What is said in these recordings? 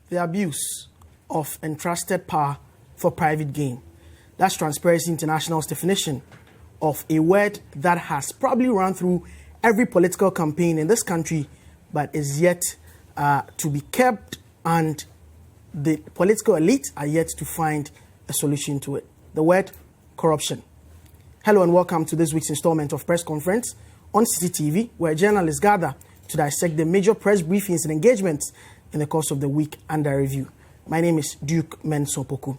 the abuse of entrusted power for private gain. That's Transparency International's definition of a word that has probably run through every political campaign in this country, but is yet to be kept, and the political elite are yet to find a solution to it. The word corruption. Hello and welcome to this week's installment of Press Conference on CCTV, where journalists gather to dissect the major press briefings and engagements in the course of the week under review. My name is Duke Mensah Opku.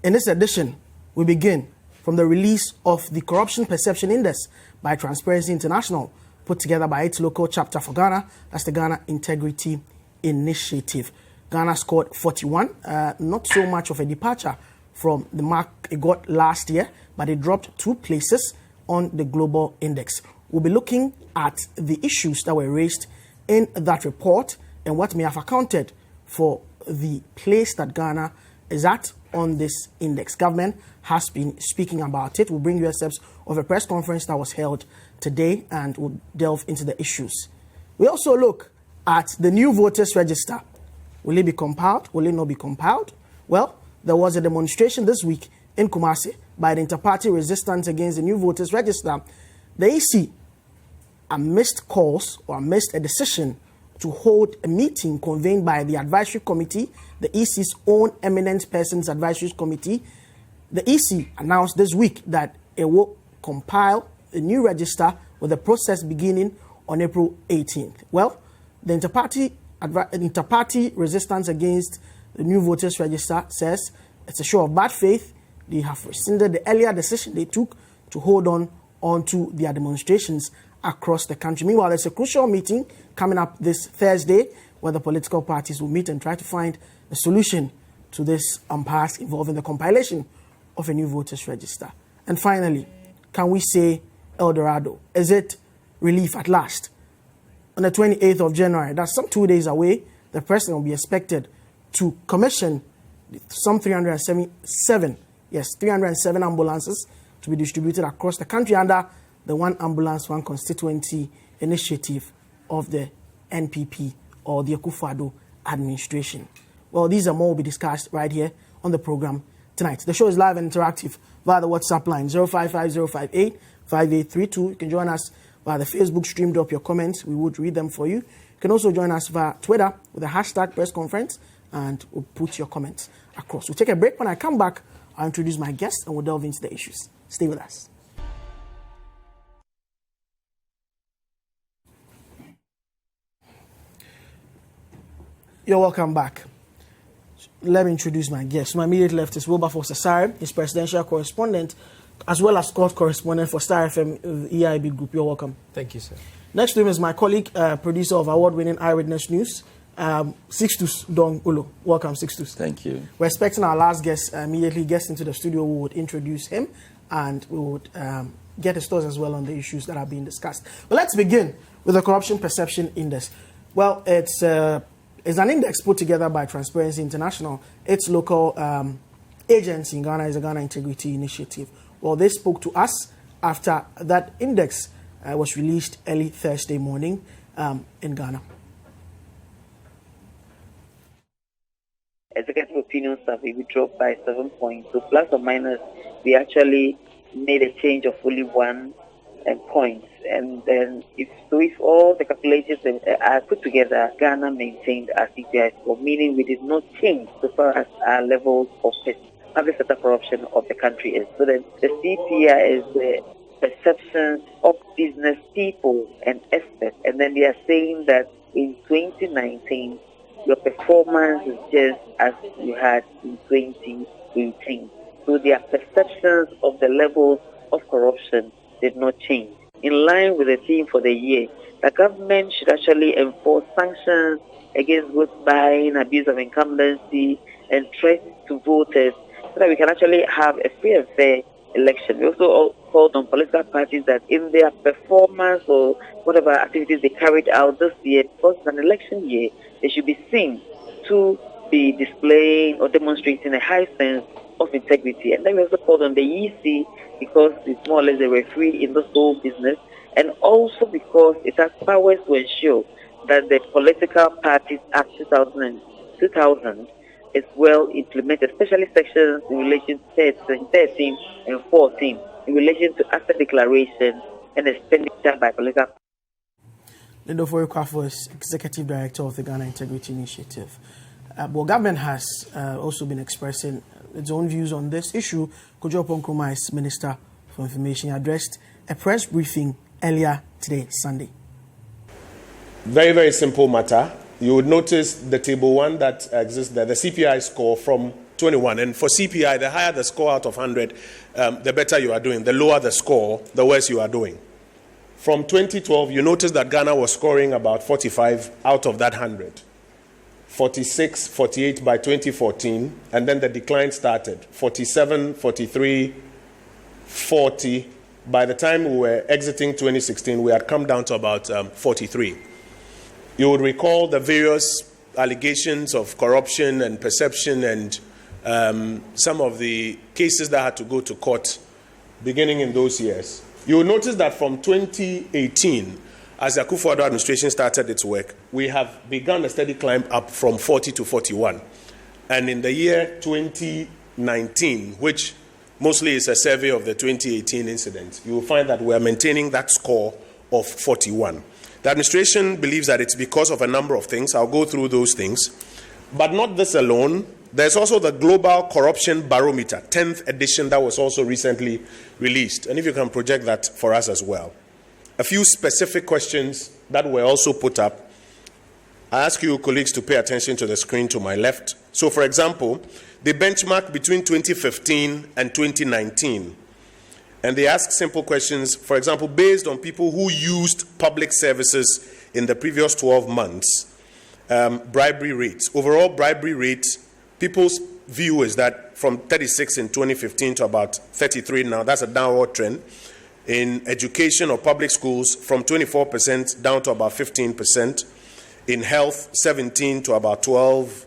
In this edition, we begin from the release of the Corruption Perception Index by Transparency International, put together by its local chapter for Ghana. That's the Ghana Integrity Initiative. Ghana scored 41, not so much of a departure from the mark it got last year, but it dropped 2 places on the global index. We'll be looking at the issues that were raised in that report and what may have accounted for the place that Ghana is at on this index. Government has been speaking about it. We'll bring you a steps of a press conference that was held today, and we'll delve into the issues. We also look at the new voters register. Will it be compiled? Will it not be compiled? Well, there was a demonstration this week in Kumasi by the inter-party resistance against the new voters register. The EC missed a decision to hold a meeting convened by the advisory committee, the EC's own eminent persons advisory committee. The EC announced this week that it will compile a new register with the process beginning on April 18th. Well, the inter-party resistance against the new voters register says it's a show of bad faith. They have rescinded the earlier decision they took to hold on to their demonstrations across the country. Meanwhile, there's a crucial meeting coming up this Thursday where the political parties will meet and try to find a solution to this impasse involving the compilation of a new voters register. And finally, can we say El Dorado? Is it relief at last? On the 28th of January, that's some 2 days away, the president will be expected to commission some 307 ambulances to be distributed across the country under the One Ambulance, One Constituency initiative of the NPP or the Akufo-Addo administration. Well, these and more will be discussed right here on the program tonight. The show is live and interactive via the WhatsApp line 0550585832. You can join us via the Facebook stream. Drop your comments. We would read them for you. You can also join us via Twitter with the hashtag press conference, and we'll put your comments across. We'll take a break. When I come back, I'll introduce my guests and we'll delve into the issues. Stay with us. You're welcome back. Let me introduce my guest. My immediate left is Wilberforce Asare. He's presidential correspondent as well as court correspondent for Star FM EIB Group. You're welcome. Thank you, sir. Next to him is my colleague, producer of award-winning Eyewitness News, Sixtus Dong Ulo. Welcome, Sixtus. Thank you. We're expecting our last guest immediately gets into the studio. We would introduce him and we would get his thoughts as well on the issues that are being discussed. But let's begin with the Corruption Perception Index. Well, it's an index put together by Transparency International. Its local agency in Ghana is the Ghana Integrity Initiative. Well, they spoke to us after that index was released early Thursday morning in Ghana. Executive opinion survey, we dropped by 7 points. So plus or minus, we actually made a change of only 1 point. And then if all the calculations are put together, Ghana maintained our CPI score, meaning we did not change so far as our levels of public sector corruption of the country is. So then the CPI is the perceptions of business people and experts. And then they are saying that in 2019, your performance is just as you had in 2018. So their perceptions of the levels of corruption did not change. In line with the theme for the year, the government should actually enforce sanctions against vote buying, abuse of incumbency, and threats to voters so that we can actually have a free and fair election. We also called on political parties that in their performance or whatever activities they carried out this year, because it's an election year, they should be seen to be displaying or demonstrating a high sense of integrity. And then we also called on the EC because it's more or less a referee in this whole business, and also because it has powers to ensure that the Political Parties Act 2006 2000 is well implemented, especially sections in relation to 13 and 14 in relation to asset declaration and expenditure by political. Lindo Foyekwafo is Executive Director of the Ghana Integrity Initiative. But government has also been expressing its own views on this issue. Kojo Nkrumah is Minister for Information, addressed a press briefing earlier today, Sunday. Very, very simple matter. You would notice the table 1 that exists there, the CPI score from 21. And for CPI, the higher the score out of 100, the better you are doing. The lower the score, the worse you are doing. From 2012, you notice that Ghana was scoring about 45 out of that 100. 46, 48 by 2014, and then the decline started. 47, 43, 40. By the time we were exiting 2016, we had come down to about 43. You would recall the various allegations of corruption and perception and some of the cases that had to go to court beginning in those years. You will notice that from 2018, as the Akufo-Addo administration started its work, we have begun a steady climb up from 40 to 41. And in the year 2019, which mostly is a survey of the 2018 incident, you will find that we are maintaining that score of 41. The administration believes that it's because of a number of things. I'll go through those things. But not this alone. There's also the Global Corruption Barometer, 10th edition, that was also recently released. And if you can project that for us as well. A few specific questions that were also put up. I ask you, colleagues, to pay attention to the screen to my left. So, for example, they benchmark between 2015 and 2019. And they ask simple questions, for example, based on people who used public services in the previous 12 months, bribery rates. Overall bribery rates, people's view is that from 36 in 2015 to about 33 now, that's a downward trend. In education or public schools, from 24% down to about 15%. In health, 17 to about 12.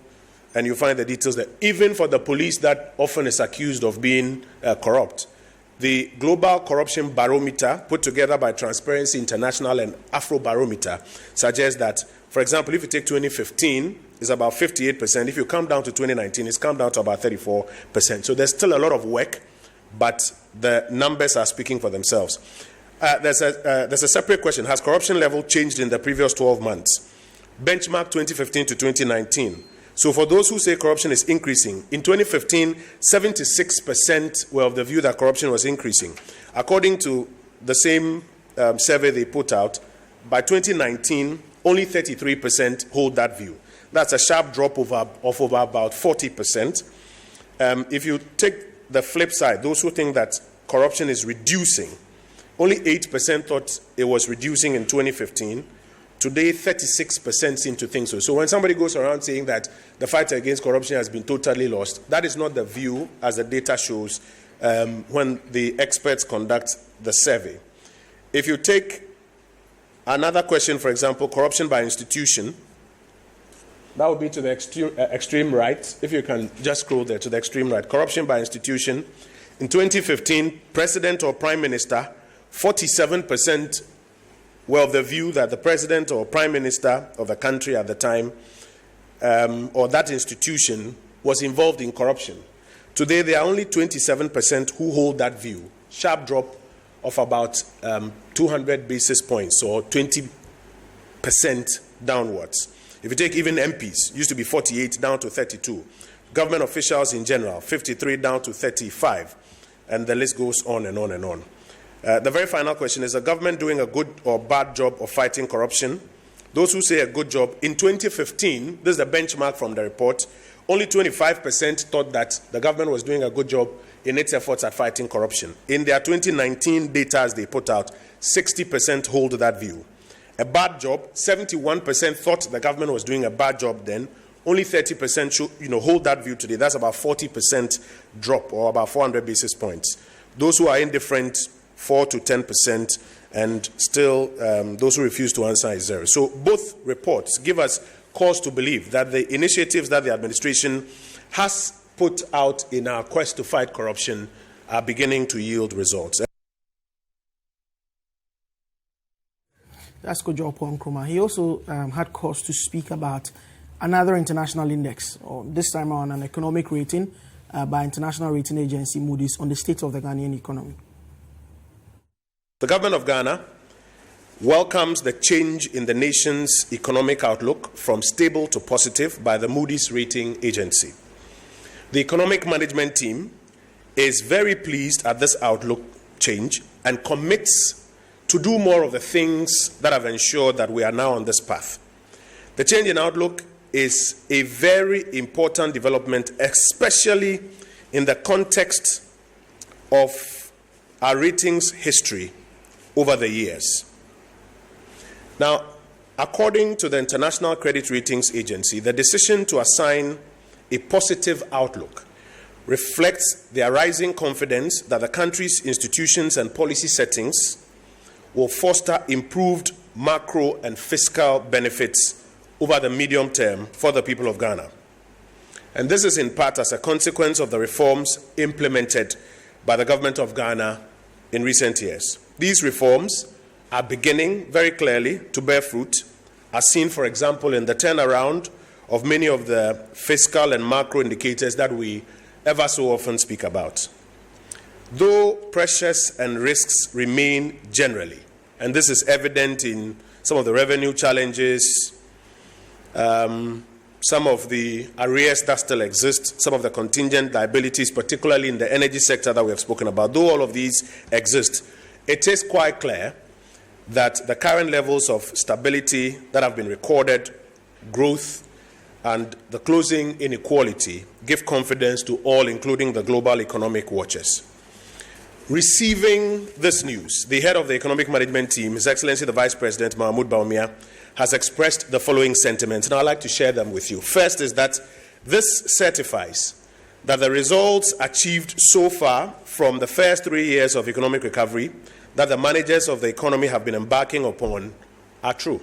And you find the details there. Even for the police that often is accused of being corrupt. The Global Corruption Barometer, put together by Transparency International and Afrobarometer, suggests that, for example, if you take 2015, it's about 58%. If you come down to 2019, it's come down to about 34%. So there's still a lot of work, but the numbers are speaking for themselves. There's a separate question. Has corruption level changed in the previous 12 months? Benchmark 2015 to 2019. So for those who say corruption is increasing, in 2015, 76% were of the view that corruption was increasing. According to the same survey they put out, by 2019, only 33% hold that view. That's a sharp drop of over about 40%. If you take the flip side, those who think that corruption is reducing, only 8% thought it was reducing in 2015. Today, 36% seem to think so. So when somebody goes around saying that the fight against corruption has been totally lost, that is not the view, as the data shows, when the experts conduct the survey. If you take another question, for example, corruption by institution, that would be to the extreme right. If you can just scroll there to the extreme right. Corruption by institution. In 2015, president or prime minister, 47% were of the view that the president or prime minister of the country at the time or that institution was involved in corruption. Today, there are only 27% who hold that view. Sharp drop of about 200 basis points or 20% downwards. If you take even MPs, used to be 48 down to 32. Government officials in general, 53 down to 35. And the list goes on and on and on. The very final question, is the government doing a good or bad job of fighting corruption? Those who say a good job, in 2015, this is the benchmark from the report, only 25% thought that the government was doing a good job in its efforts at fighting corruption. In their 2019 data as they put out, 60% hold that view. A bad job, 71% thought the government was doing a bad job then. Only 30% should, hold that view today. That's about 40% drop, or about 400 basis points. Those who are indifferent, 4 to 10%, and still those who refuse to answer is 0. So both reports give us cause to believe that the initiatives that the administration has put out in our quest to fight corruption are beginning to yield results. That's Kojo Nkrumah. He also had cause to speak about another international index, or this time around an economic rating by international rating agency Moody's on the state of the Ghanaian economy? The government of Ghana welcomes the change in the nation's economic outlook from stable to positive by the Moody's rating agency. The economic management team is very pleased at this outlook change and commits to do more of the things that have ensured that we are now on this path. The change in outlook is a very important development, especially in the context of our ratings history over the years. Now, according to the International Credit Ratings Agency, the decision to assign a positive outlook reflects their rising confidence that the country's institutions and policy settings will foster improved macro and fiscal benefits over the medium term for the people of Ghana. And this is in part as a consequence of the reforms implemented by the government of Ghana in recent years. These reforms are beginning very clearly to bear fruit, as seen, for example, in the turnaround of many of the fiscal and macro indicators that we ever so often speak about. Though pressures and risks remain generally, and this is evident in some of the revenue challenges, some of the arrears that still exist, some of the contingent liabilities, particularly in the energy sector that we have spoken about, though all of these exist, it is quite clear that the current levels of stability that have been recorded, growth, and the closing inequality give confidence to all, including the global economic watchers. Receiving this news, the head of the economic management team, His Excellency the Vice President Mahmoud Bawumia, has expressed the following sentiments, and I'd like to share them with you. First is that this certifies that the results achieved so far from the first 3 years of economic recovery that the managers of the economy have been embarking upon are true.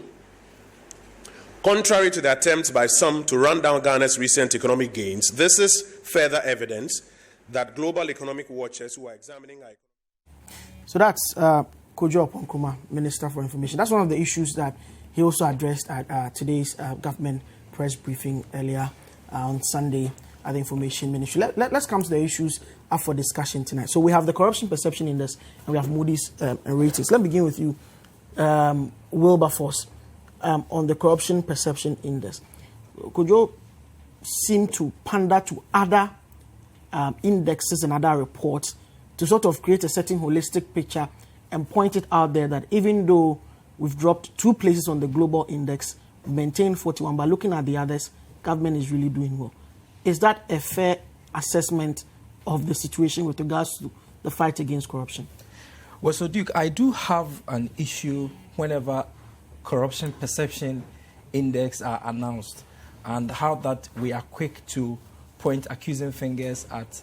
Contrary to the attempts by some to run down Ghana's recent economic gains, this is further evidence that global economic watchers who are examining our economy. So that's Kojo Oponkrumah, Minister for Information. That's one of the issues that he also addressed at today's government press briefing earlier on Sunday at the Information Ministry. Let's come to the issues up for discussion tonight. So we have the Corruption Perception Index and we have Moody's ratings. Let me begin with you, Wilberforce, on the Corruption Perception Index. Could you seem to pander to other indexes and other reports to sort of create a certain holistic picture and point it out there that even though we've dropped 2 places on the global index, maintained 41, but looking at the others, government is really doing well. Is that a fair assessment of the situation with regards to the fight against corruption? Well, so Duke, I do have an issue whenever corruption perception index are announced and how that we are quick to point accusing fingers at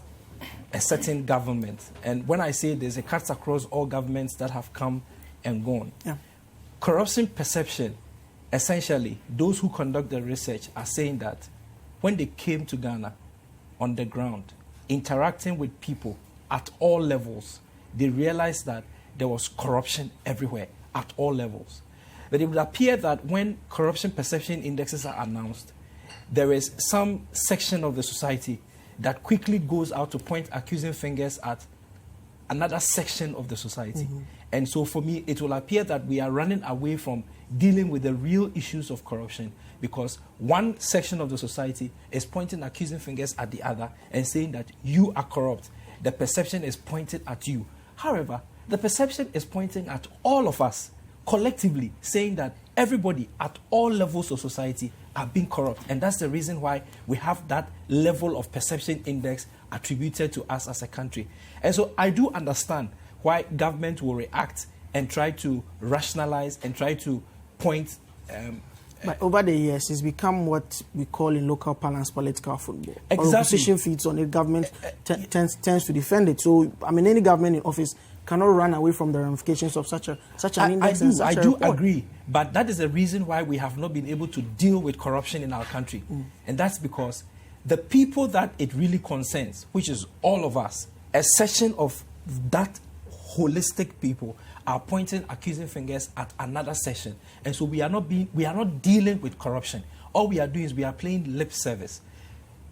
a certain government. And when I say this, it cuts across all governments that have come and gone. Yeah. Corruption perception, essentially, those who conduct the research are saying that when they came to Ghana on the ground, interacting with people at all levels, they realized that there was corruption everywhere at all levels. But it would appear that when corruption perception indexes are announced, there is some section of the society that quickly goes out to point accusing fingers at another section of the society. Mm-hmm. And so for me, it will appear that we are running away from dealing with the real issues of corruption because one section of the society is pointing accusing fingers at the other and saying that you are corrupt. The perception is pointed at you. However, the perception is pointing at all of us collectively, saying that everybody at all levels of society are being corrupt. And that's the reason why we have that level of perception index attributed to us as a country. And so I do understand why government will react and try to rationalize and try to point. But over the years, it's become what we call in local parlance political football. Exactly. Opposition feeds on it, government tends to defend it. So, I mean, any government in office cannot run away from the ramifications of such an index. I do agree, but that is the reason why we have not been able to deal with corruption in our country. And that's because the people that it really concerns, which is all of us, a section of that holistic people are pointing accusing fingers at another section. And so we are not dealing with corruption. all we are doing is we are playing lip service.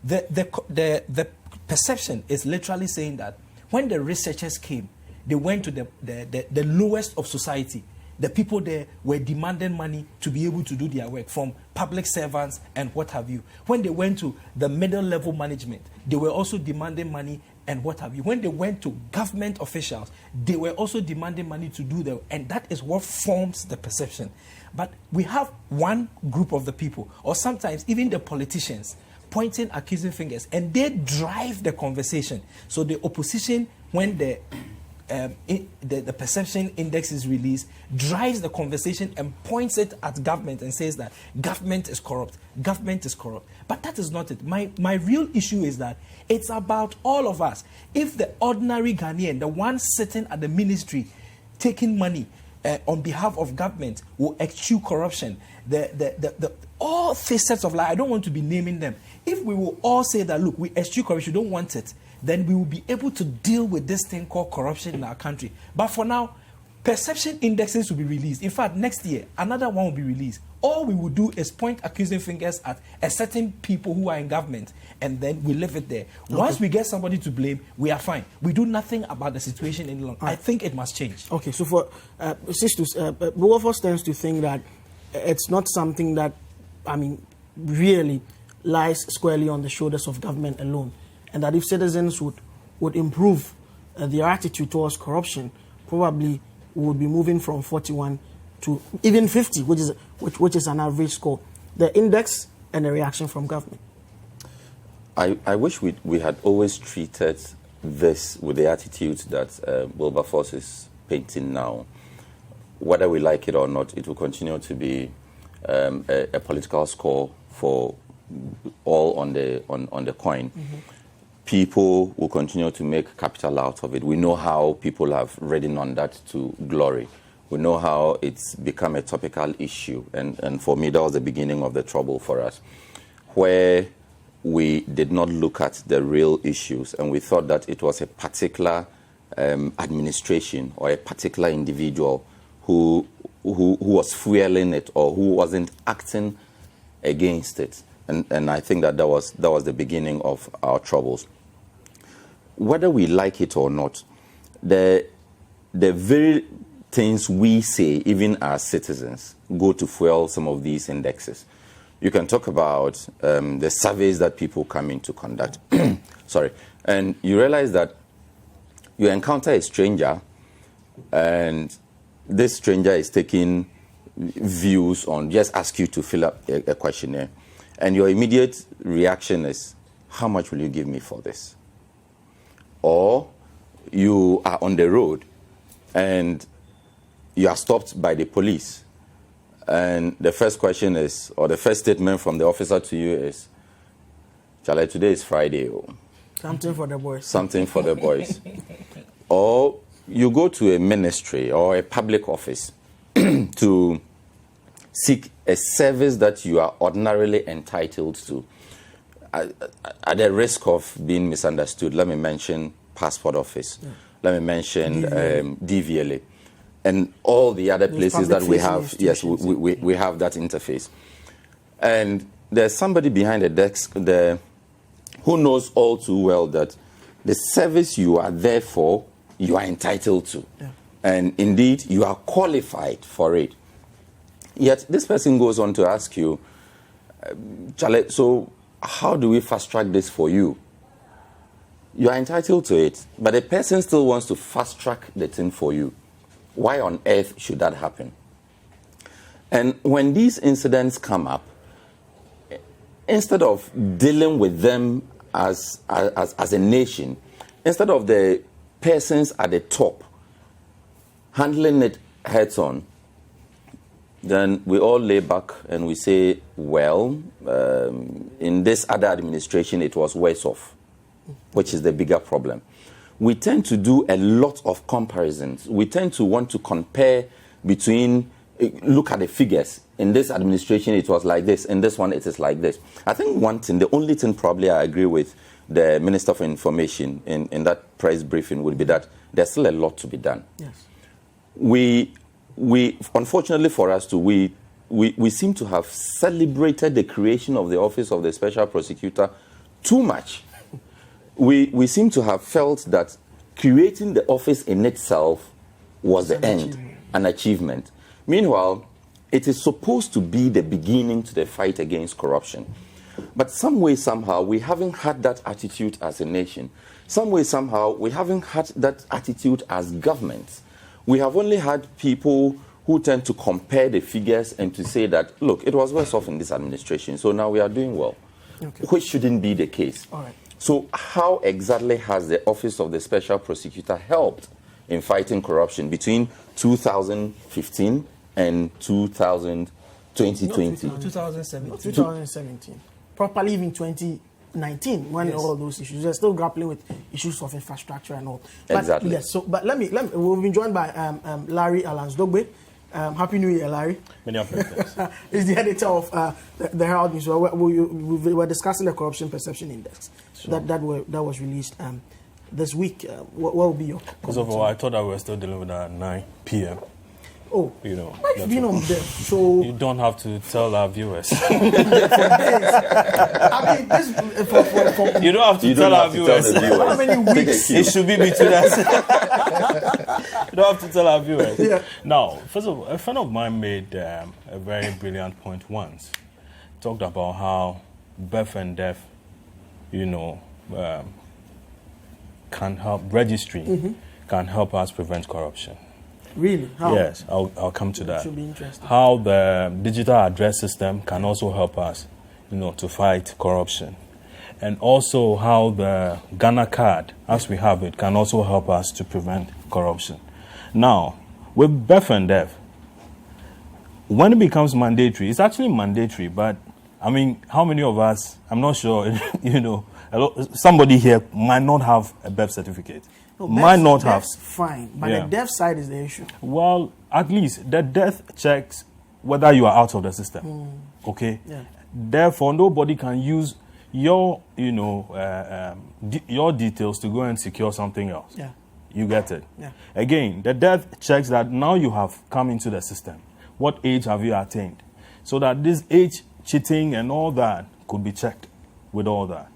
The perception is literally saying that when the researchers came, they went to the lowest of society. The people there were demanding money to be able to do their work, from public servants and what have you. When they went to the middle level management, they were also demanding money and what have you. When they went to government officials, they were also demanding money to do them, and that is what forms the perception. But we have one group of the people, or sometimes even the politicians, pointing accusing fingers, and they drive the conversation. So the opposition, when the perception index is released, drives the conversation and points it at government and says that government is corrupt. Government is corrupt. But that is not it. My real issue is that it's about all of us. If the ordinary Ghanaian, the one sitting at the ministry taking money on behalf of government, will eschew corruption, all facets of life, I don't want to be naming them. If we will all say that, look, we eschew corruption, don't want it, then we will be able to deal with this thing called corruption in our country. But for now, perception indexes will be released. In fact, next year, another one will be released. All we will do is point accusing fingers at a certain people who are in government, and then we leave it there. Okay. Once we get somebody to blame, we are fine. We do nothing about the situation any longer. I think it must change. Okay, so for Sisters, both of us tends to think that it's not something that, really lies squarely on the shoulders of government alone. And that if citizens would improve their attitude towards corruption, probably we would be moving from 41 to even 50, which is an average score. The index and the reaction from government. I wish we had always treated this with the attitude that Wilberforce is painting now. Whether we like it or not, it will continue to be a political score for all on the coin. Mm-hmm. People will continue to make capital out of it. We know how people have ridden on that to glory. We know how it's become a topical issue. And for me, that was the beginning of the trouble for us, where we did not look at the real issues, and we thought that it was a particular administration or a particular individual who was fueling it or who wasn't acting against it. And I think that was the beginning of our troubles. Whether we like it or not, the very things we say, even as citizens, go to fuel some of these indexes. You can talk about the surveys that people come in to conduct. Sorry. And you realize that you encounter a stranger, and this stranger is taking views on, just ask you to fill up a questionnaire. And your immediate reaction is, how much will you give me for this? Or you are on the road and you are stopped by the police. And the first question is, or the first statement from the officer to you is, Charlie, today is Friday. Something for the boys. Something for the boys. Or you go to a ministry or a public office to seek a service that you are ordinarily entitled to. At the risk of being misunderstood, let me mention passport office. Yeah. Let me mention DVLA. And all the other places that we have. Yes, we have that interface. And there's somebody behind the desk there who knows all too well that the service you are there for, you are entitled to. Yeah. And indeed, you are qualified for it. Yet this person goes on to ask you, Charlie, so how do we fast track this for you? You are entitled to it, but the person still wants to fast track the thing for you. Why on earth should that happen? And when these incidents come up, instead of dealing with them as a nation, instead of the persons at the top handling it heads on, then we all lay back and we say, well, in this other administration, it was worse off, which is the bigger problem. We tend to do a lot of comparisons. We tend to want to compare between, look at the figures. In this administration, it was like this. In this one, it is like this. I think one thing, the only thing probably I agree with the Minister for Information in that press briefing would be that there's still a lot to be done. Yes. We unfortunately for us too, we we seem to have celebrated the creation of the Office of the Special Prosecutor too much. We seem to have felt that creating the office in itself was the end, an achievement. Meanwhile, it is supposed to be the beginning to the fight against corruption. But some way, somehow, we haven't had that attitude as a nation. Some way, somehow, we haven't had that attitude as governments. We have only had people who tend to compare the figures and to say that, look, it was worse off in this administration, so now we are doing well, which shouldn't be the case. All right. So how exactly has the Office of the Special Prosecutor helped in fighting corruption between 2015 and 2020? 2017. Properly even 2019, when all those issues, they're still grappling with issues of infrastructure and all. But, exactly. Yes. So, but let me. We've been joined by Larry Alansdogbe. Happy New Year, Larry. Many apologies. He's the editor of the Herald News. We were discussing the Corruption Perception Index that was released this week. What will be your comment? First of all, I thought that we were still delivering at 9 p.m. Oh, you know, I've been on there, so you don't have to tell our viewers. I mean, this for you don't have to tell our viewers. how many weeks? It should be between us. You don't have to tell our viewers. Yeah. Now, first of all, a friend of mine made a very brilliant point once. Talked about how birth and death, you know, can help, registry can help us prevent corruption. Really? How? Yes, I'll come to that. Should be interesting. How the digital address system can also help us, you know, to fight corruption. And also how the Ghana card, as we have it, can also help us to prevent corruption. Now, with birth and death, when it becomes mandatory, it's actually mandatory, but I mean, how many of us, I'm not sure, you know, somebody here might not have a birth certificate. No, might not have. That's fine, but Yeah. the death side is the issue. Well, at least the death checks whether you are out of the system. Okay? Yeah. Therefore, nobody can use your, you know, your details to go and secure something else. Yeah. You get it? Yeah. Again, the death checks that now you have come into the system. What age have you attained? So that this age cheating and all that could be checked with all that.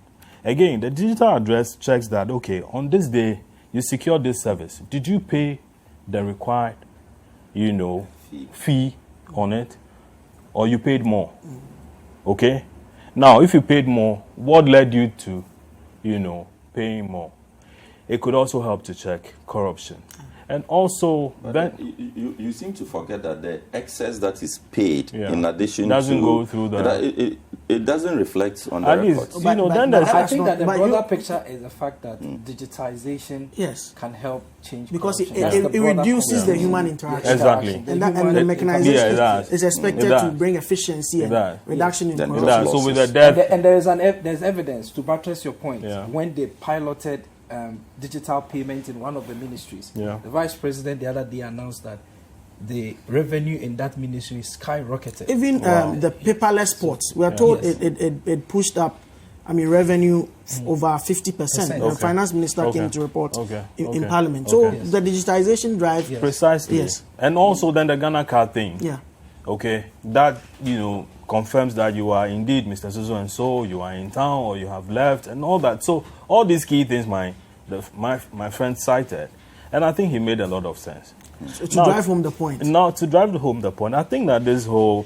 Again, the digital address checks that, okay, on this day, you secured this service. Did you pay the required, you know, fee on it? Or you paid more? Okay? Now, if you paid more, what led you to, you know, paying more? It could also help to check corruption. And also, you seem to forget that the excess that is paid in addition doesn't to go through the it doesn't reflect on the at least, records. you know, But- then but there's I think that the But broader you- picture is the fact that digitization Yes. can help change Because it, corruption. That's the it broader reduces point. the human interaction. Exactly. And the Yeah, mechanization it does. is expected It does. to bring efficiency and does. reduction in Then it corruption. does. so with the losses. death, And there's evidence to buttress your point. Yeah. When they piloted digital payment in one of the ministries, Yeah. the vice president the other day announced that the revenue in that ministry skyrocketed. Even the paperless ports, we are told Yes. it pushed up, I mean, revenue over 50%. The Okay. finance minister Okay. came to report Okay. in Okay. Parliament. So Okay. the digitization drive, precisely. Yes. And also then the Ghana card thing. yeah. Okay, that, you know, confirms that you are indeed Mr. So and so, you are in town or you have left and all that. So all these key things my friend cited, and I think he made a lot of sense. So to Now- drive home the point. Now, to drive home the point, I think that this whole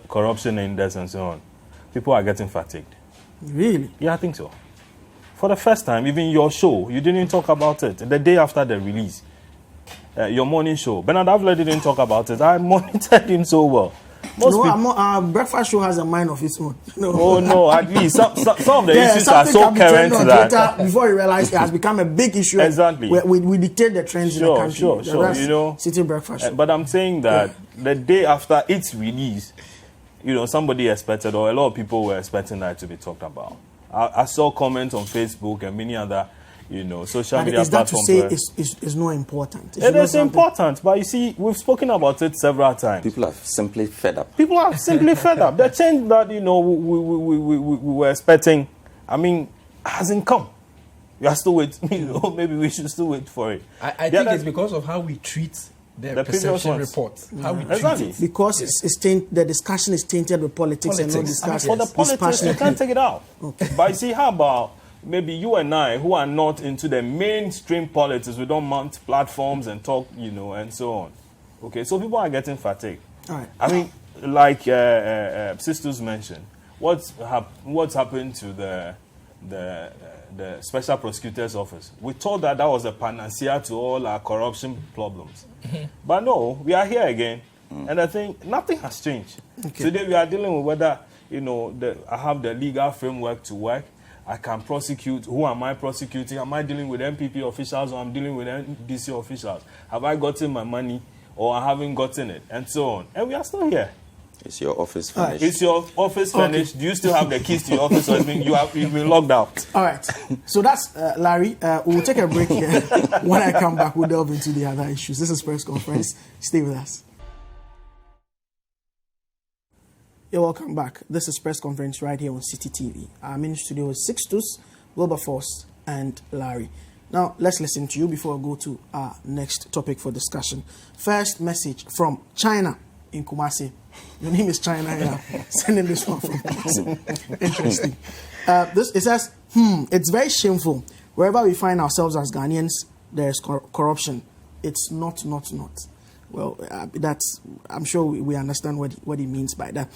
corruption index and so on, people are getting fatigued. Really? Yeah, I think so. For the first time, even your show, you didn't talk about it. The day after the release, your morning show, Bernard Avler didn't talk about it. I monitored him so well. Most No, people, our breakfast show has a mind of its own. No. oh no, at least some of the issues are something so can be trending current on that. Twitter before you realize it has become a big issue. Exactly. We dictate the trends in the country. Sure. You know, City breakfast show. but I'm saying that the day after its release, you know, somebody expected, or a lot of people were expecting that to be talked about. I saw comments on Facebook and many other, you know, social But media is that to platforms. say where- it's not important? It is important, but you see, we've spoken about it several times. People are simply fed up. People are simply fed up. The change that, you know, we were expecting, I mean, hasn't come. We are still waiting. You know, maybe we should still wait for it. I The think other- it's because of how we treat the previous perception ones. report. How we treat Exactly. it. Because the discussion is tainted with politics and not Politics. discussed. For the politics, you can't take it out. Okay. But you see, how about maybe you and I, who are not into the mainstream politics, we don't mount platforms and talk, and so on. Okay, so people are getting fatigued. All right. I mean, like Sisters mentioned, what's happened to the Special Prosecutor's Office? We thought that was a panacea to all our corruption problems. But no, we are here again. And I think nothing has changed. Okay. Today we are dealing with whether, I have the legal framework to work. I can prosecute. Who am I prosecuting? Am I dealing with MPP officials or I'm dealing with NDC officials? Have I gotten my money or I haven't gotten it? And so on. And we are still here. Is your office finished? Is your office finished? Do you still have the keys to your office, or you've been locked out? All right. So that's Larry. We'll take a break here. When I come back, we'll delve into the other issues. This is Press Conference. Stay with us. You're welcome back. This is Press Conference right here on City TV. I'm in studio with Sixtus, Wilberforce, and Larry. Now, let's listen to you before we go to our next topic for discussion. First message from China in Kumasi. Your name is China here. Sending this one from Kumasi. Interesting. It says, it's very shameful. Wherever we find ourselves as Ghanaians, there is corruption. It's not. Well, I'm sure we understand what he means by that.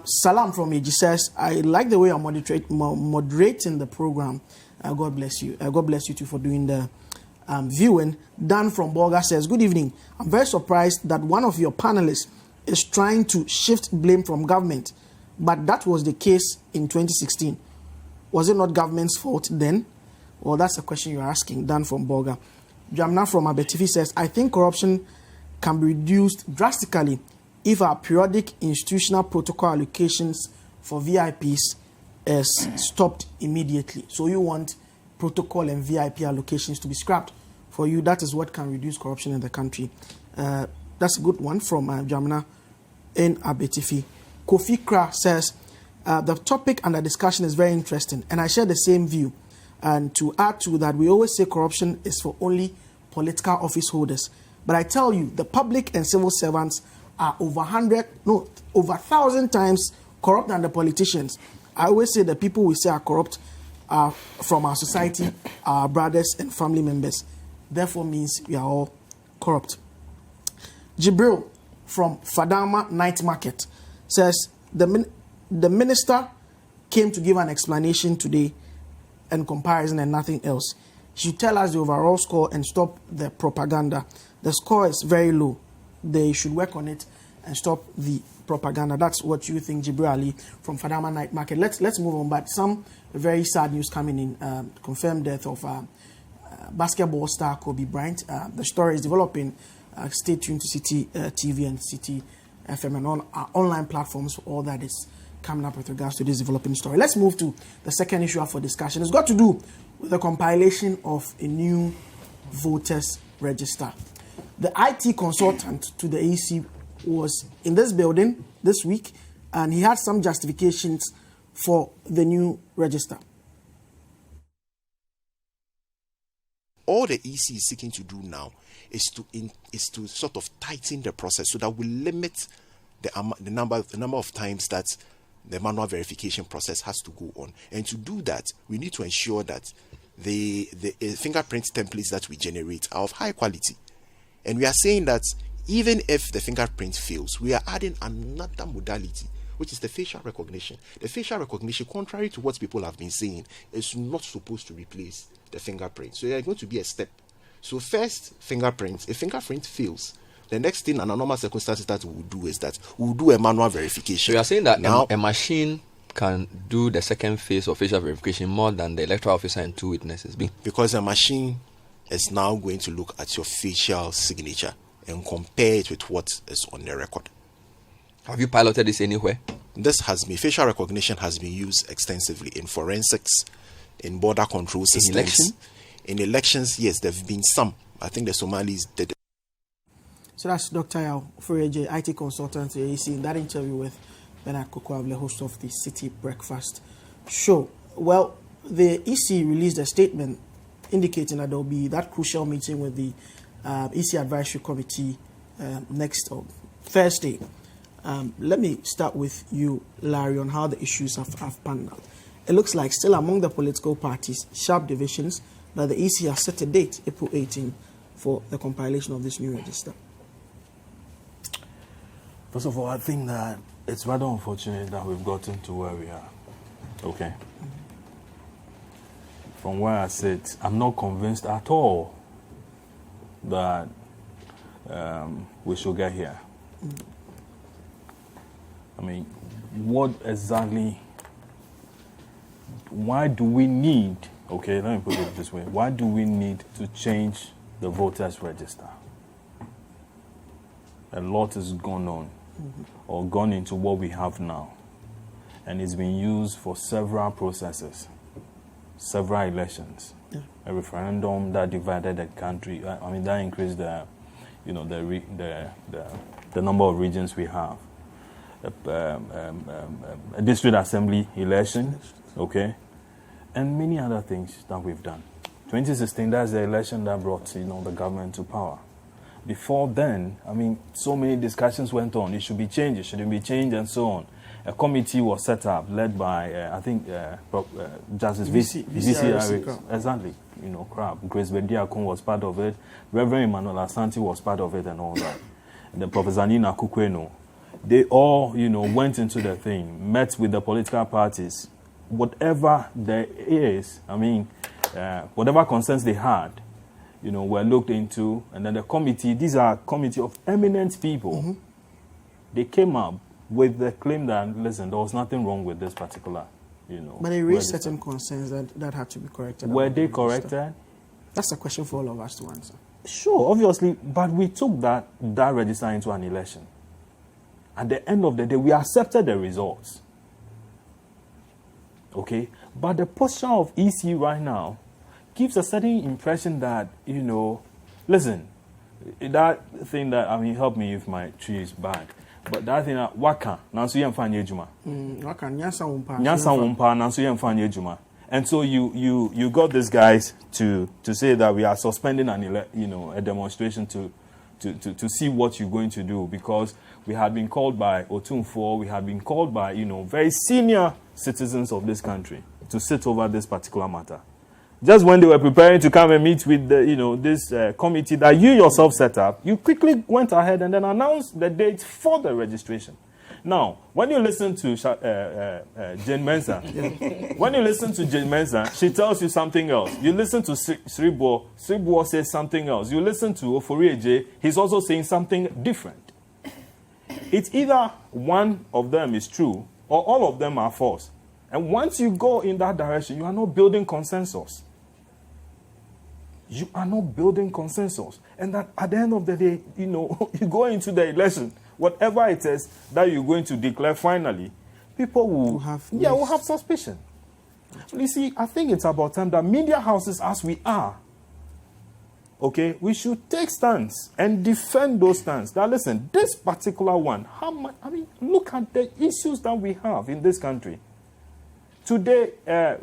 Salam from AG says, I like the way you're moderating the program. God bless you. God bless you too for doing the viewing. Dan from Bolga says, good evening. I'm very surprised that one of your panelists is trying to shift blame from government, but that was the case in 2016. Was it not government's fault then? Well, that's the question you're asking, Dan from Bolga. Jamna from Abetifi says, I think corruption can be reduced drastically if our periodic institutional protocol allocations for VIPs is stopped immediately. So you want protocol and VIP allocations to be scrapped. For you, that is what can reduce corruption in the country. That's a good one from Jamna in Abetifi. Kofi Kra says, the topic under discussion is very interesting, and I share the same view. And to add to that, we always say corruption is for only political office holders. But I tell you, the public and civil servants are over 1,000 times corrupt than the politicians. I always say the people we say are corrupt are from our society, our brothers and family members. Therefore means we are all corrupt. Jibril from Fadama Night Market says, the minister came to give an explanation today and comparison and nothing else. She should tell us the overall score and stop the propaganda. The score is very low. They should work on it and stop the propaganda. That's what you think, Jibril Ali from Fadama Night Market. Let's move on. But some very sad news coming in. Confirmed death of basketball star Kobe Bryant. The story is developing. Stay tuned to City TV and City FM and all our online platforms for all that is coming up with regards to this developing story. Let's move to the second issue up for discussion. It's got to do with the compilation of a new voters register. The IT consultant to the EC was in this building this week, and he had some justifications for the new register. All the EC is seeking to do now is to sort of tighten the process so that we limit the number of times that the manual verification process has to go on. And to do that, we need to ensure that the fingerprint templates that we generate are of high quality. And we are saying that even if the fingerprint fails, we are adding another modality, which is the facial recognition. The facial recognition, contrary to what people have been saying, is not supposed to replace the fingerprint. So there is going to be a step. So first, fingerprint. If fingerprint fails, the next thing under normal circumstances that we will do is that we will do a manual verification. So you are saying that now, a machine can do the second phase of facial verification more than the electoral officer and two witnesses? Because a machine is now going to look at your facial signature and compare it with what is on the record. Have you piloted this anywhere? Facial recognition has been used extensively in forensics, in border control systems. In elections, yes, there have been some. I think the Somalis did. So that's Dr. Yao Fureje, IT consultant to AEC, in that interview with Bernard Kokwable, host of the City Breakfast Show. Well, the EC released a statement indicating that there will be that crucial meeting with the EC Advisory Committee next Thursday. Let me start with you, Larry, on how the issues have panned out. It looks like still among the political parties, sharp divisions, that the EC has set a date, April 18, for the compilation of this new register. First of all, I think that it's rather unfortunate that we've gotten to where we are. Okay. From where I sit, I'm not convinced at all that we should get here. I mean, what exactly, why do we need, okay, let me put it this way, why do we need to change the voters register? A lot has gone on, or gone into what we have now, and it's been used for several processes, several elections, a referendum that divided the country. I mean, that increased the number of regions we have. A district assembly election, okay, and many other things that we've done. 2016, that's the election that brought the government to power. Before then, I mean, so many discussions went on. It should be changed, it shouldn't be changed, and so on. A committee was set up, led by I think Justice V.C. Exactly, Crab. Grace Bediakun was part of it. Reverend Emmanuel Asante was part of it, and all that. And then Professor Nina Kukweno. They all, went into the thing, met with the political parties. Whatever there is, I mean, whatever concerns they had, were looked into. And then the committee, these are a committee of eminent people. They came up with the claim that, listen, there was nothing wrong with this particular, But they raised certain concerns that had to be corrected. Were they corrected? That's a question for all of us to answer. Sure, obviously, but we took that register into an election. At the end of the day, we accepted the results. Okay? But the posture of EC right now gives a certain impression that, listen, that thing that, help me if my tree is bad, but that thing that, waka, nansu yemfanye juma. Waka, nyansa wumpa, nansu yemfanye juma. And so you got these guys to say that we are suspending a demonstration to see what you're going to do, because we had been called by Otunfo, we had been called by, very senior citizens of this country to sit over this particular matter. Just when they were preparing to come and meet with the, this committee that you yourself set up, you quickly went ahead and then announced the date for the registration. Now, when you listen to Jane Mensah, when you listen to Jane Mensah, she tells you something else. You listen to Sribo says something else. You listen to Ofori, he's also saying something different. It's either one of them is true or all of them are false. And once you go in that direction, you are not building consensus. You are not building consensus. And that at the end of the day, you go into the election, whatever it is that you're going to declare finally, people will have suspicion. You see, I think it's about time that media houses, as we are, okay, we should take stands and defend those stands. Now listen, this particular one, look at the issues that we have in this country. Today,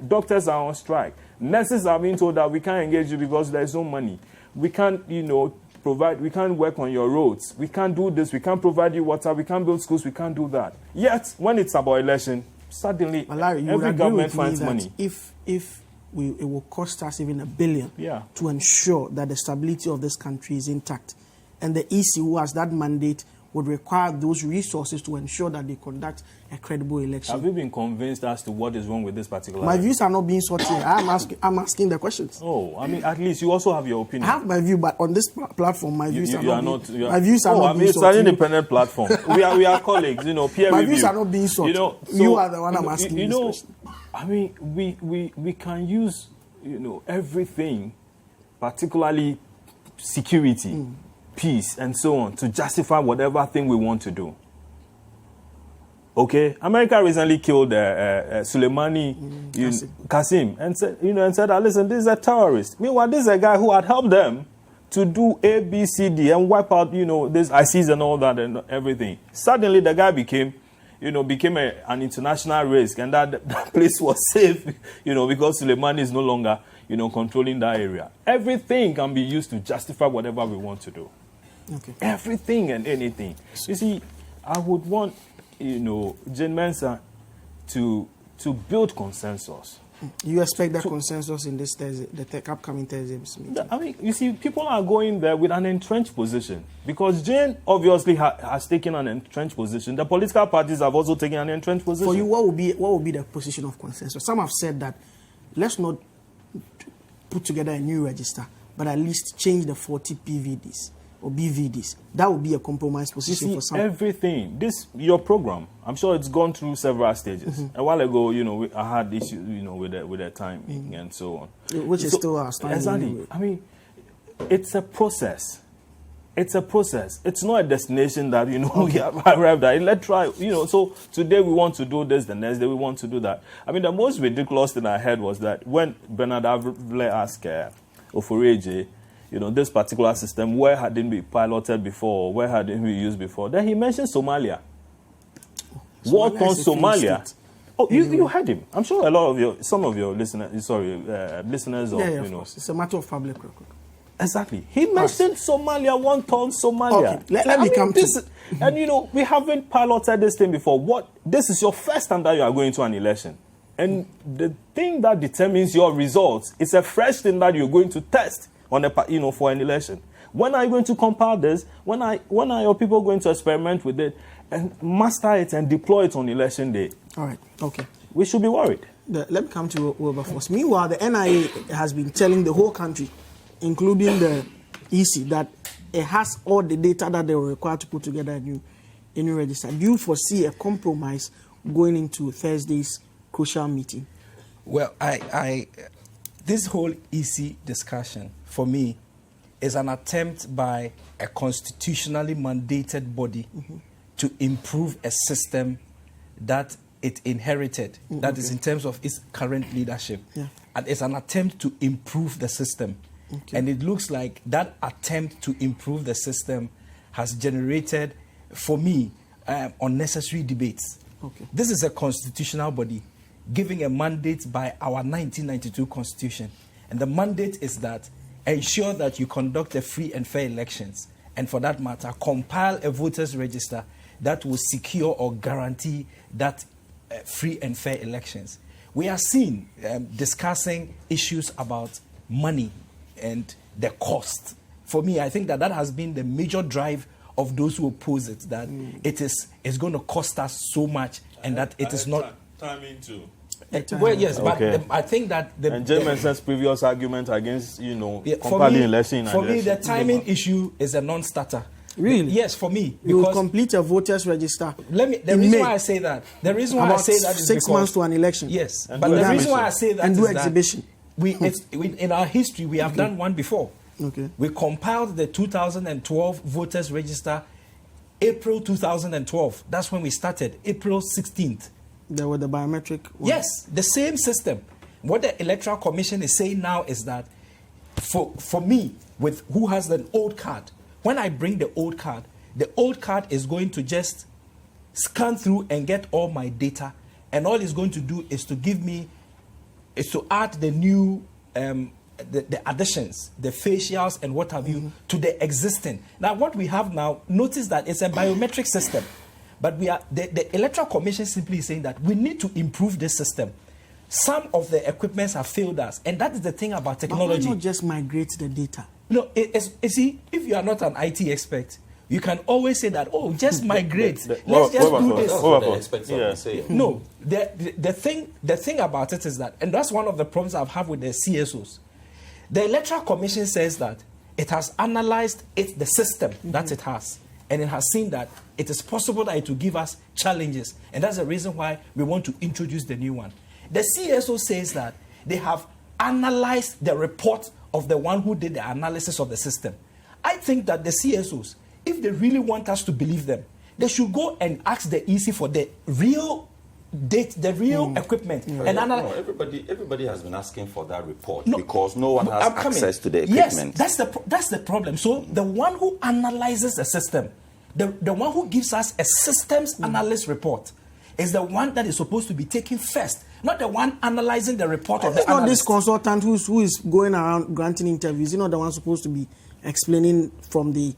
doctors are on strike. Nurses are being told that we can't engage you because there's no money. We can't, we can't work on your roads. We can't do this. We can't provide you water. We can't build schools. We can't do that. Yet, when it's about election, suddenly Larry, every government finds money. If it will cost us even $1 billion to ensure that the stability of this country is intact, and the EC, who has that mandate, would require those resources to ensure that they conduct a credible election. Have you been convinced as to what is wrong with this particular? My views are not being sought here. I'm asking the questions. Oh, at least you also have your opinion. I have my view, but on this platform, my views are not being sought. My views are not being sought. It's an independent platform. we are colleagues, peer review. My views are not being sought. So, you are the one I'm asking this question. We can use, everything, particularly security, peace, and so on, to justify whatever thing we want to do. Okay, America recently killed Soleimani Qasim and said that, listen, this is a terrorist. Meanwhile, this is a guy who had helped them to do A, B, C, D and wipe out, this ISIS and all that and everything. Suddenly, the guy became, became an international risk, and that place was safe, because Suleimani is no longer, controlling that area. Everything can be used to justify whatever we want to do. Okay. Everything and anything. You see, I would want, Jane Mensah to build consensus. You expect that consensus in this Thursday, the upcoming Thursday's meeting? I mean, you see, people are going there with an entrenched position because Jane obviously has taken an entrenched position. The political parties have also taken an entrenched position. For you, what would be the position of consensus? Some have said that let's not put together a new register, but at least change the 40 PVDs or BVDs. That would be a compromise position for some. Everything. Your program, I'm sure it's gone through several stages. Mm-hmm. A while ago, I had issues, with the timing and so on. Which is still outstanding. Exactly. Anyway. I mean, it's a process. It's a process. It's not a destination that, we have arrived at. Let's try, so today we want to do this, the next day we want to do that. I mean, the most ridiculous thing I heard was that when Bernard Avile asked Oforeje, this particular system, where had it been piloted before, where had it been used before, then he mentioned Somalia. What on Somalia? Oh, you heard him. I'm sure some of your listeners, listeners of course. It's a matter of public record. Exactly. He mentioned Somalia, one ton Somalia. Okay, let me come to... And, we haven't piloted this thing before. This is your first time that you are going to an election. And the thing that determines your results is a fresh thing that you're going to test on for an election. When are you going to compile this? When are your people going to experiment with it and master it and deploy it on election day? All right. Okay. We should be worried. Let me come to Wilberforce. Meanwhile, the NIA has been telling the whole country, including the EC, that it has all the data that they were required to put together a new register. Do you foresee a compromise going into Thursday's crucial meeting? Well, this whole EC discussion, for me, is an attempt by a constitutionally mandated body to improve a system that it inherited, that is in terms of its current leadership. Yeah. And it's an attempt to improve the system. Okay. And it looks like that attempt to improve the system has generated, for me, unnecessary debates. Okay. This is a constitutional body giving a mandate by our 1992 Constitution. And the mandate is that ensure that you conduct a free and fair elections. And for that matter, compile a voters register that will secure or guarantee that free and fair elections. We are seen discussing issues about money and the cost. For me, I think that has been the major drive of those who oppose it, that it's going to cost us so much and that it is not... Timing too. Well, yes, okay. But I think that... And Jane Mensah's previous argument against, compiling election... For me, the timing issue is a non-starter. Really? Yes, for me. You will complete a voters register. The reason why I say that is 6 months to an election. Yes, but the reason why I say that and is do exhibition. In our history, we have done one before. Okay. We compiled the 2012 voters register April 2012. That's when we started, April 16th. There were the biometric ones. Yes, the same system. What the Electoral Commission is saying now is that for me, with who has an old card, when I bring the old card is going to just scan through and get all my data, and all it's going to do is to give me, is to add the new, the additions, the facials and what have you, to the existing. Now, what we have now, notice that it's a biometric system, but the Electoral Commission simply is saying that we need to improve this system. Some of the equipments have failed us, and that is the thing about technology. But why not just migrate the data? No, see, if you are not an IT expert, you can always say that, just migrate. Let's just do this. That's what the experts are saying. No, the thing about it is that, and that's one of the problems I've had with the CSOs. The Electoral Commission says that it has analyzed the system that it has, and it has seen that it is possible that it will give us challenges, and that's the reason why we want to introduce the new one. The CSO says that they have analyzed the report of the one who did the analysis of the system. I think that the CSOs, if they really want us to believe them, they should go and ask the EC for the real date, the real equipment. And everybody has been asking for that report because no one has access to the equipment. Yes, that's the problem. So the one who analyzes the system, the one who gives us a systems analyst report, is the one that is supposed to be taken first, not the one analyzing the report of the It's not this analyst. consultant who is going around granting interviews. The one supposed to be explaining from the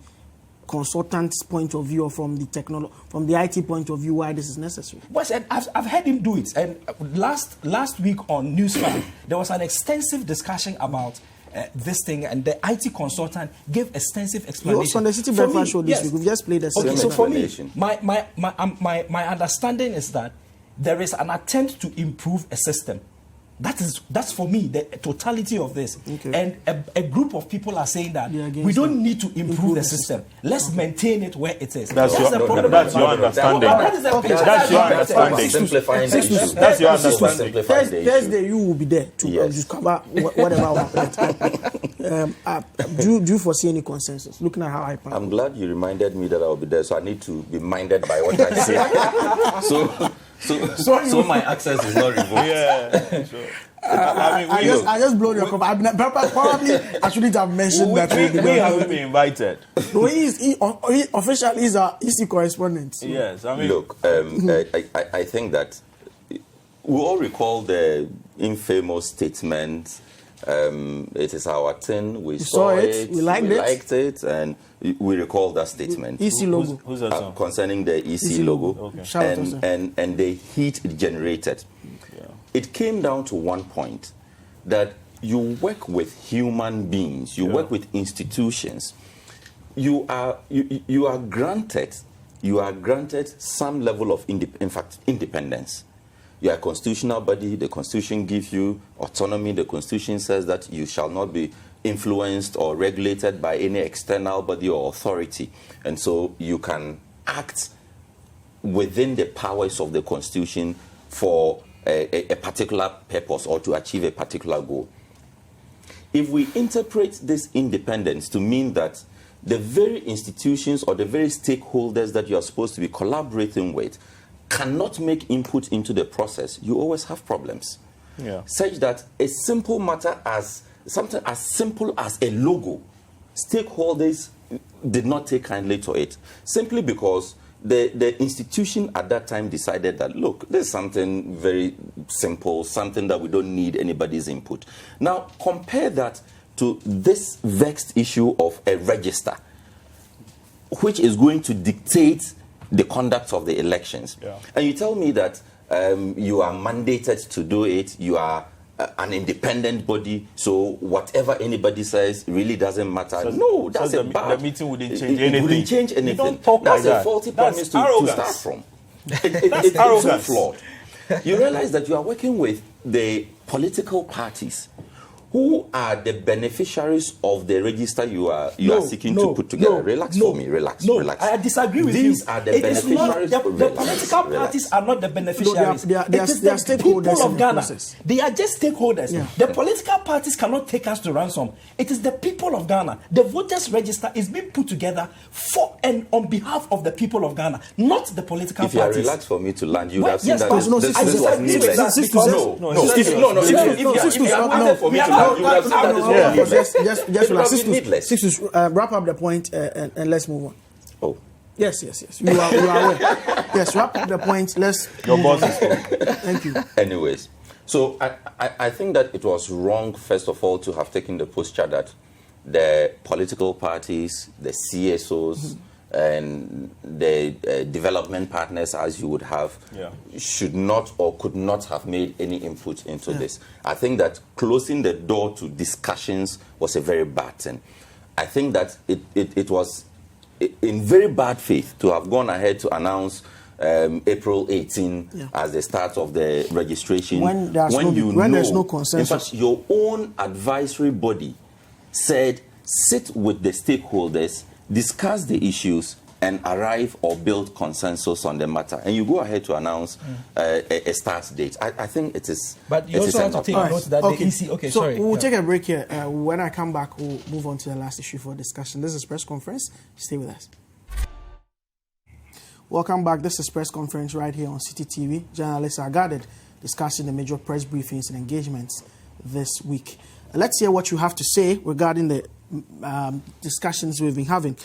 consultant's point of view or from the IT point of view why this is necessary. Well, and I've heard him do it. And last week on Newsfile, there was an extensive discussion about this thing, and the IT consultant gave extensive explanation. You also on the City Breakfast show this week. We've just played the same. Okay, so for me, my understanding is that there is an attempt to improve a system. That's for me the totality of this. Okay. And a group of people are saying that we don't need to improve the system. Let's maintain it where it is. That's your understanding. That's your understanding. Simplifying the issue. That's your understanding. Thursday you will be there to discover whatever happened. Do you foresee any consensus? Looking at how I I'm glad you reminded me that I'll be there, so I need to be minded by what I say. So my access is not revoked. Yeah. Sure. I just blown your cover. Probably I shouldn't have mentioned that. We haven't been invited. No, he officially is our EC correspondent. So. Yes, Look, I think that we all recall the infamous statement. It is our thing. We saw it. We liked it, and we recall that statement. EC logo. Who's that song? Concerning the EC logo, Okay. and the heat it generated. Yeah. It came down to one point that you work with human beings, you work with institutions. You are granted some level of independence. You are a constitutional body. The Constitution gives you autonomy. The Constitution says that you shall not be influenced or regulated by any external body or authority. And so you can act within the powers of the Constitution for a particular purpose or to achieve a particular goal. If we interpret this independence to mean that the very institutions or the very stakeholders that you are supposed to be collaborating with cannot make input into the process, you always have problems. Yeah. Such that a simple matter as something as simple as a logo, stakeholders did not take kindly to it, simply because the institution at that time decided that, look, there's something very simple, something that we don't need anybody's input. Now, compare that to this vexed issue of a register, which is going to dictate the conduct of the elections. Yeah. And you tell me that you are mandated to do it, you are an independent body, so whatever anybody says really doesn't matter. So no, that's so a bad... The meeting wouldn't change anything. It wouldn't change anything. You don't talk that's like a that. faulty That's premise to start from. It's so flawed. You realize that you are working with the political parties who are the beneficiaries of the register you are seeking to put together. Relax for me. Relax. I disagree with you. These are the beneficiaries. The political parties are not the beneficiaries. They are the people stakeholders of Ghana. process. They are just stakeholders. Yeah. The political parties cannot take us to ransom. It is the people of Ghana. The voters register is being put together for and on behalf of the people of Ghana, not the political if you are parties. relaxed for me to land, you Well, have seen yes, that but this no, was needless. If you are wanted for me to land, you would have seen that this was needless. Just relax. needless. Wrap up the point and let's move on. Oh. Yes. You are aware. Yes, wrap up the point. Let's. Your boss on. is cool. Thank you. Anyways, so I think that it was wrong, first of all, to have taken the posture that the political parties, the CSOs, and the development partners, as you would have, should not or could not have made any input into this. I think that closing the door to discussions was a very bad thing. I think that it was in very bad faith to have gone ahead to announce April 18 as the start of the registration. When there's no consensus. In fact, your own advisory body said, sit with the stakeholders, discuss the issues, and arrive or build consensus on the matter. And you go ahead to announce a start date. I think it is. But you also have to take note that the EC. Okay, so sorry. We'll take a break here. When I come back, we'll move on to the last issue for discussion. This is press conference. Stay with us. Welcome back. This is press conference right here on City TV. Journalists are gathered discussing the major press briefings and engagements this week. Let's hear what you have to say regarding the discussions we've been having.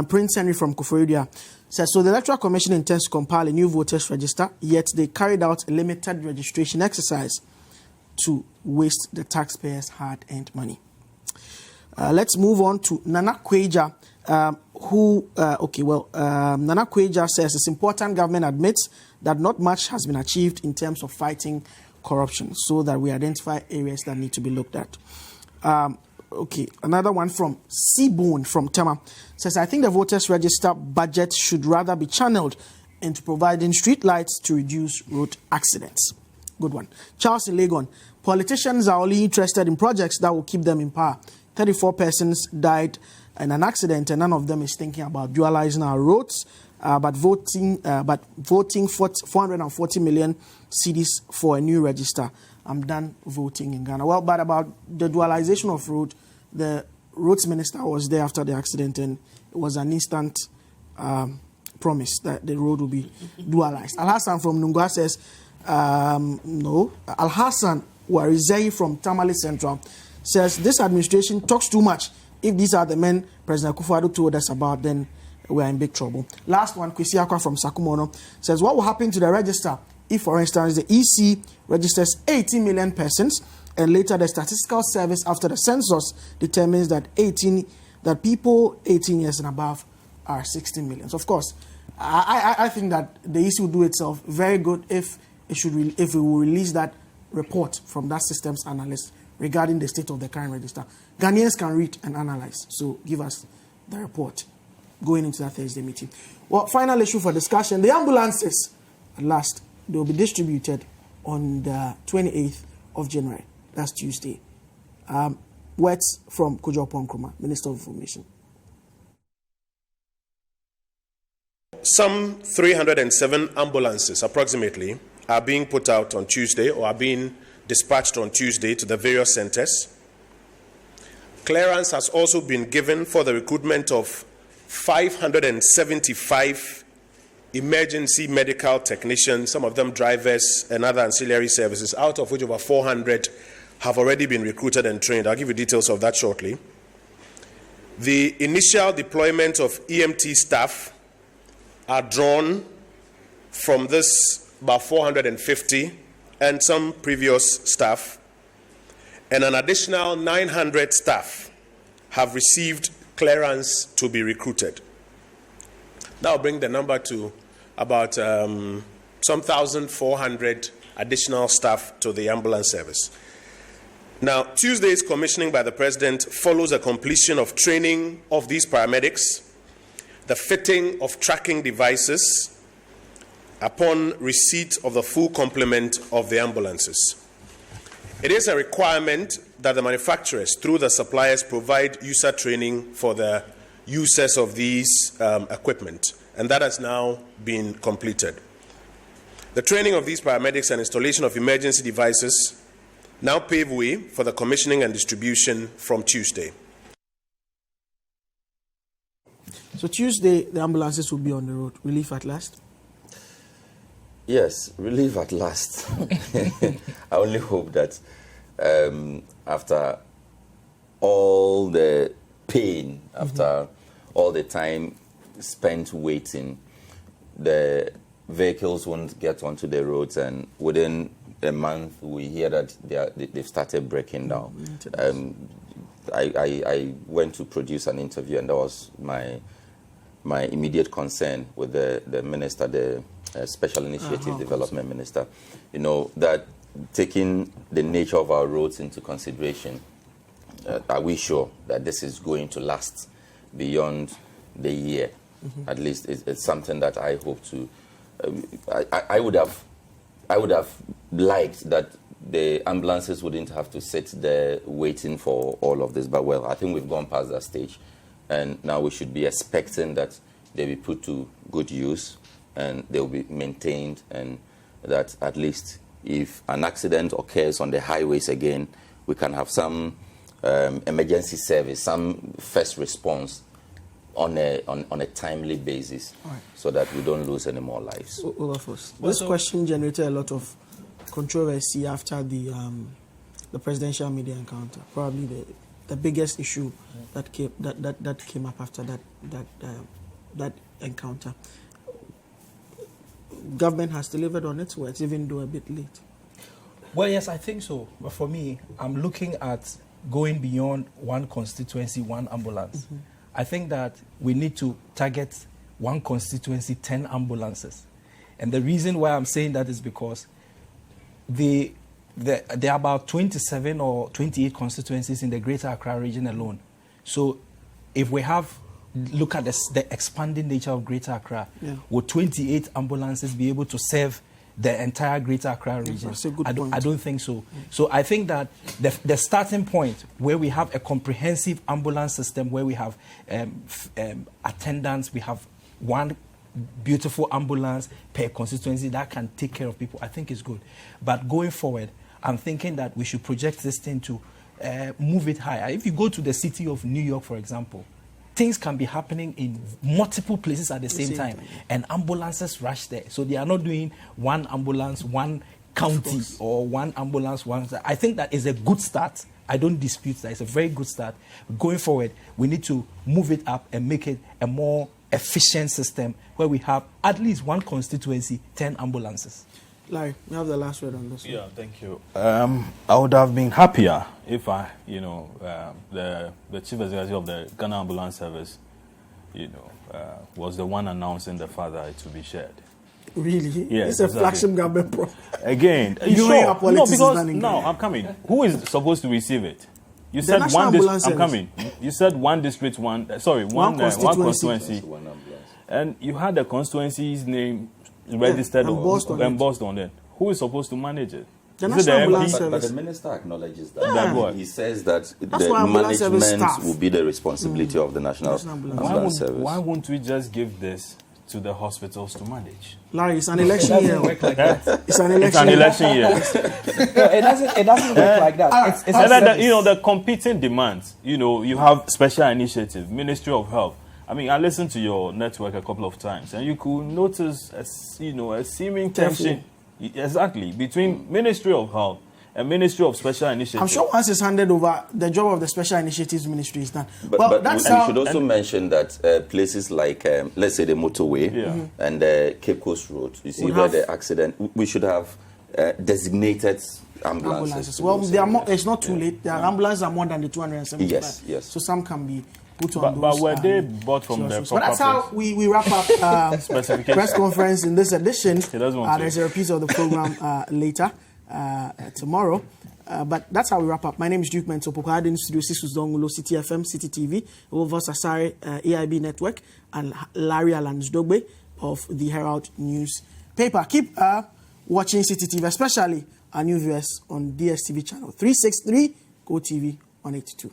Prince Henry from Koforidua says, so the Electoral Commission intends to compile a new voters register, yet they carried out a limited registration exercise to waste the taxpayers' hard-earned money. Let's move on to Nana Kweja, Nana Kweja says it's important government admits that not much has been achieved in terms of fighting corruption, so that we identify areas that need to be looked at. Another one from Seabone from Tema says, I think the voters register budget should rather be channeled into providing street lights to reduce road accidents. Good one. Charles in Legon, politicians are only interested in projects that will keep them in power. 34 persons died in an accident, and none of them is thinking about dualizing our roads, but voting 440 million cedis for a new register. I'm done voting in Ghana. Well, but about the dualization of road, the roads minister was there after the accident, and it was an instant promise that the road will be dualized. Al Hassan from Nungwa says, no. Al Hassan Warizei from Tamale Central says, this administration talks too much. If these are the men President Akufo-Addo told us about, then we are in big trouble. Last one, Kwesi Akwa from Sakumono says, what will happen to the register if, for instance, the EC registers 18 million persons and later the statistical service after the census determines that people 18 years and above are 16 million. So of course, I think that the EC will do itself very good if it will release that report from that systems analyst regarding the state of the current register. Ghanaians can read and analyze. So give us the report going into that Thursday meeting. Well, final issue for discussion, the ambulances, at last, they will be distributed on the 28th of January. That's Tuesday. Words from Kojo Ponkroma, Minister of Information. Some 307 ambulances, approximately, are being put out on Tuesday or are being dispatched on Tuesday to the various centers. Clearance has also been given for the recruitment of 575 emergency medical technicians, some of them drivers and other ancillary services, out of which over 400 have already been recruited and trained. I'll give you details of that shortly. The initial deployment of EMT staff are drawn from this about 450 and some previous staff, and an additional 900 staff have received clearance to be recruited. That will bring the number to about some 1,400 additional staff to the ambulance service. Now, Tuesday's commissioning by the President follows a completion of training of these paramedics, the fitting of tracking devices upon receipt of the full complement of the ambulances. It is a requirement that the manufacturers, through the suppliers, provide user training for the users of these equipment, and that has now been completed. The training of these paramedics and installation of emergency devices now pave way for the commissioning and distribution from Tuesday. So Tuesday, the ambulances will be on the road. Relief at last? Yes, relief at last. I only hope that after all the pain, after all the time spent waiting, the vehicles won't get onto the roads, and within a month we hear that they've started breaking down. I went to produce an interview, and that was my immediate concern with the minister, the Special Initiative Development Minister. You know, that taking the nature of our roads into consideration, are we sure that this is going to last beyond the year? At least it's something that I hope to. I would have liked that the ambulances wouldn't have to sit there waiting for all of this. But well, I think we've gone past that stage, and now we should be expecting that they be put to good use and they will be maintained, and that at least if an accident occurs on the highways again, we can have some emergency service, some first response on a timely basis, so that we don't lose any more lives. This question generated a lot of controversy after the presidential media encounter. Probably the the biggest issue that came up after that encounter. Government has delivered on its words, even though a bit late. Well, yes, I think so. But for me, I'm looking at going beyond one constituency, one ambulance. I think that we need to target one constituency, 10 ambulances. And the reason why I'm saying that is because there are about 27 or 28 constituencies in the Greater Accra region alone. So if we look at the expanding nature of Greater Accra, would 28 ambulances be able to serve the entire Greater Accra region? That's a good point. I don't think so. So I think that the starting point where we have a comprehensive ambulance system, where we have attendants, we have one beautiful ambulance per constituency that can take care of people, I think is good. But going forward, I'm thinking that we should project this thing to move it higher. If you go to the city of New York, for example, things can be happening in multiple places at the same time, and ambulances rush there. So they are not doing one ambulance, one county, or one ambulance, one. I think that is a good start. I don't dispute that. It's a very good start. Going forward, we need to move it up and make it a more efficient system where we have at least one constituency, 10 ambulances. Larry, you have the last word on this. Yeah, thank you. I would have been happier if the chief executive of the Ghana Ambulance Service, was the one announcing the fact that it will be shared. Really? Yes, It's a flagship government program. Again, No, because I'm coming. Who is supposed to receive it? You The said National one Ambulance district. I'm Service. coming. You said one district, one constituency, and you had the constituency's name registered embossed on it. Who is supposed to manage it? The Is it National the Ambulance MP? Service. But the minister acknowledges that. That what? He says that That's the why ambulance service management staff. will be the responsibility of the National Ambulance Service. Why won't we just give this to the hospitals to manage? Larry, it's an election year. It's an It's an election year. No, it doesn't work like that. It's And then the competing demands. You have special initiative, Ministry of Health. I mean, I listened to your network a couple of times, and you could notice a seeming tension. Exactly, between Ministry of Health and Ministry of Special Initiatives. I'm sure once it's handed over, the job of the Special Initiatives Ministry is done. But that's we how. should also mention that places like, let's say, the motorway and the Cape Coast Road, you see where the accident, we should have designated ambulances. Well, it's not too late. The ambulances are more than the 275. Yes. So some can be put on But those. were they bought from the But that's how we wrap up press conference in this edition. There's a repeat of the program later, tomorrow. But that's how we wrap up. My name is Duke Mensah Opku. I had in studio Sisus Dongulo, City FM, City TV, Wolvers Asare, AIB Network, and Larry Alansdogbe of the Herald newspaper. Keep watching City TV, especially our new viewers on DSTV channel 363, Go TV 182.